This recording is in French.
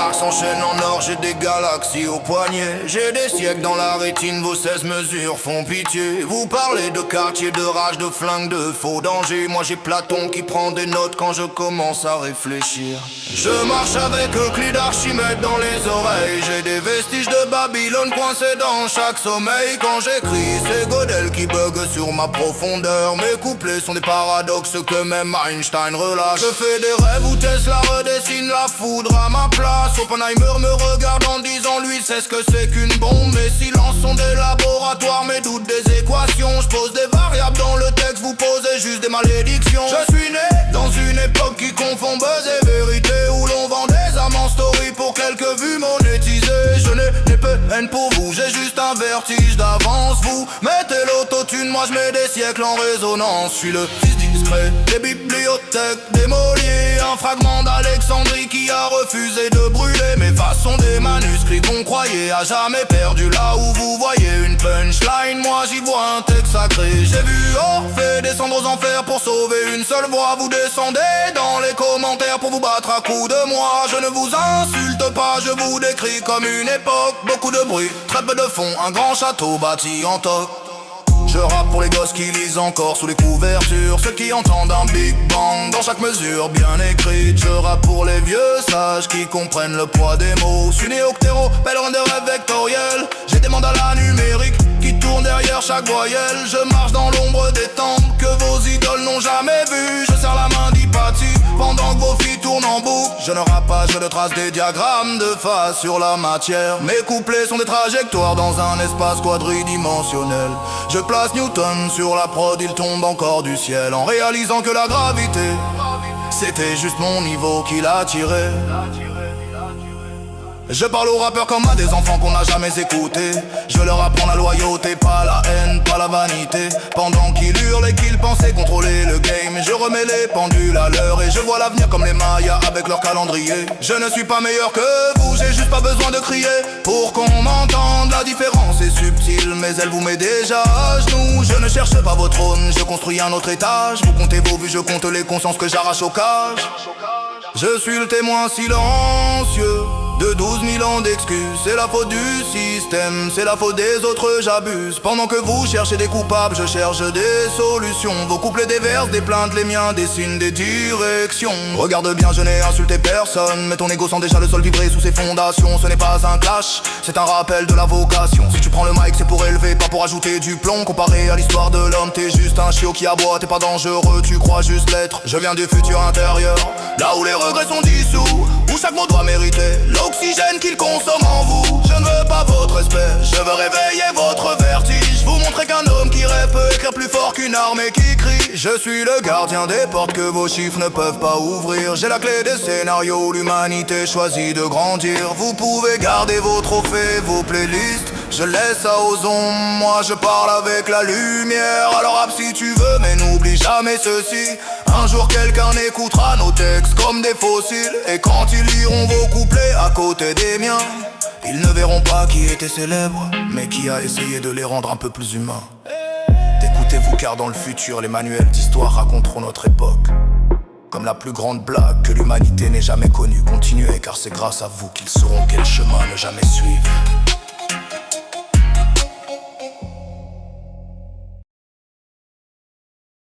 marques s'enchaînent en or, j'ai des galaxies au poignet. J'ai des siècles dans la rétine, vos 16 mesures font pitié. Vous parlez de quartier, de rage, de flingue, de faux dangers. Moi j'ai Platon qui prend des notes quand je commence à réfléchir. Je marche avec Euclide Archimède dans les oreilles. J'ai des vestiges de Babylone coincés dans chaque sommeil. Quand j'écris, c'est Godel qui bug sur ma profondeur. Mes couplets sont des paradoxes que même Einstein relâche. Je fais des rêves où Tesla redessine la foudre à ma place. Oppenheimer me regarde en disant lui sait ce que c'est qu'une bombe. Mes silences sont des laboratoires, mes doutes des équations. Je pose des variables dans le texte, vous posez juste des malédictions. Je suis né dans une époque qui confond buzz et vérité, où l'on vend des âmes en story pour quelques vues monétisées. Je n'ai peu haine pour vous, j'ai juste un vertige d'avance. Vous mettez l'autotune, moi je mets des siècles en résonance. Je suis le fils discret des bibliothèques démolies. Un fragment d'Alexandrie qui a refusé de brûler mes façons, des manuscrits qu'on croyait à jamais perdus. Là où vous voyez une punchline, moi j'y vois un texte sacré. J'ai vu Orphée descendre aux enfers pour sauver une seule voix. Vous descendez dans les commentaires pour vous battre à coups de moi. Je ne vous insulte pas, je vous décris comme une époque. Beaucoup de bruit, très peu de fond, un grand château bâti en toc. Je rappe pour les gosses qui lisent encore sous les couvertures, ceux qui entendent un Big Bang dans chaque mesure bien écrite. Je rappe pour les vieux sages qui comprennent le poids des mots. Je suis néoctéro, pèlerin de rêve vectoriel. J'ai des mandats numériques qui tournent derrière chaque voyelle. Je marche dans l'ombre des temples que vos idoles n'ont jamais vues. Je serre la main d'Hypatie pendant que vos filles tournent en boucle. Je ne rappe pas, je ne trace des diagrammes de phase sur la matière. Mes couplets sont des trajectoires dans un espace quadridimensionnel. Je place Newton sur la prod, il tombe encore du ciel en réalisant que la gravité, c'était juste mon niveau qui l'attirait. Je parle aux rappeurs comme à des enfants qu'on n'a jamais écoutés. Je leur apprends la loyauté, pas la haine, pas la vanité. Pendant qu'ils hurlent et qu'ils pensaient contrôler le game, je remets les pendules à l'heure et je vois l'avenir comme les Mayas avec leur calendrier. Je ne suis pas meilleur que vous, j'ai juste pas besoin de crier pour qu'on m'entende. La différence est subtile, mais elle vous met déjà à genoux. Je ne cherche pas votre trône, je construis un autre étage. Vous comptez vos vues, je compte les consciences que j'arrache au cage. Je suis le témoin silencieux de 12 000 ans d'excuses. C'est la faute du système, c'est la faute des autres, j'abuse. Pendant que vous cherchez des coupables, je cherche des solutions. Vos couplets déversent des plaintes, les miens dessinent des directions. Regarde bien, je n'ai insulté personne, mais ton ego sent déjà le sol vibrer sous ses fondations. Ce n'est pas un clash, c'est un rappel de la vocation. Si tu prends le mic, c'est pour élever, pas pour ajouter du plomb. Comparé à l'histoire de l'homme, t'es juste un chiot qui aboie. T'es pas dangereux, tu crois juste l'être. Je viens du futur intérieur, là où les regrets sont dissous, où chaque mot doit mériter l'oxygène qu'il consomme en vous. Je ne veux pas votre respect, je veux réveiller votre vertige. Vous montrer qu'un homme qui rêve peut écrire plus fort qu'une armée qui crie. Je suis le gardien des portes que vos chiffres ne peuvent pas ouvrir. J'ai la clé des scénarios, l'humanité choisit de grandir. Vous pouvez garder vos trophées, vos playlists, je laisse ça aux ombres, moi je parle avec la lumière. Alors rap si tu veux, mais n'oublie jamais ceci: un jour quelqu'un écoutera nos textes comme des fossiles. Et quand ils liront vos couplets à côté des miens, ils ne verront pas qui était célèbre, mais qui a essayé de les rendre un peu plus humains. Écoutez-vous car dans le futur, les manuels d'histoire raconteront notre époque comme la plus grande blague que l'humanité n'ait jamais connue. Continuez car c'est grâce à vous qu'ils sauront quel chemin ne jamais suivre.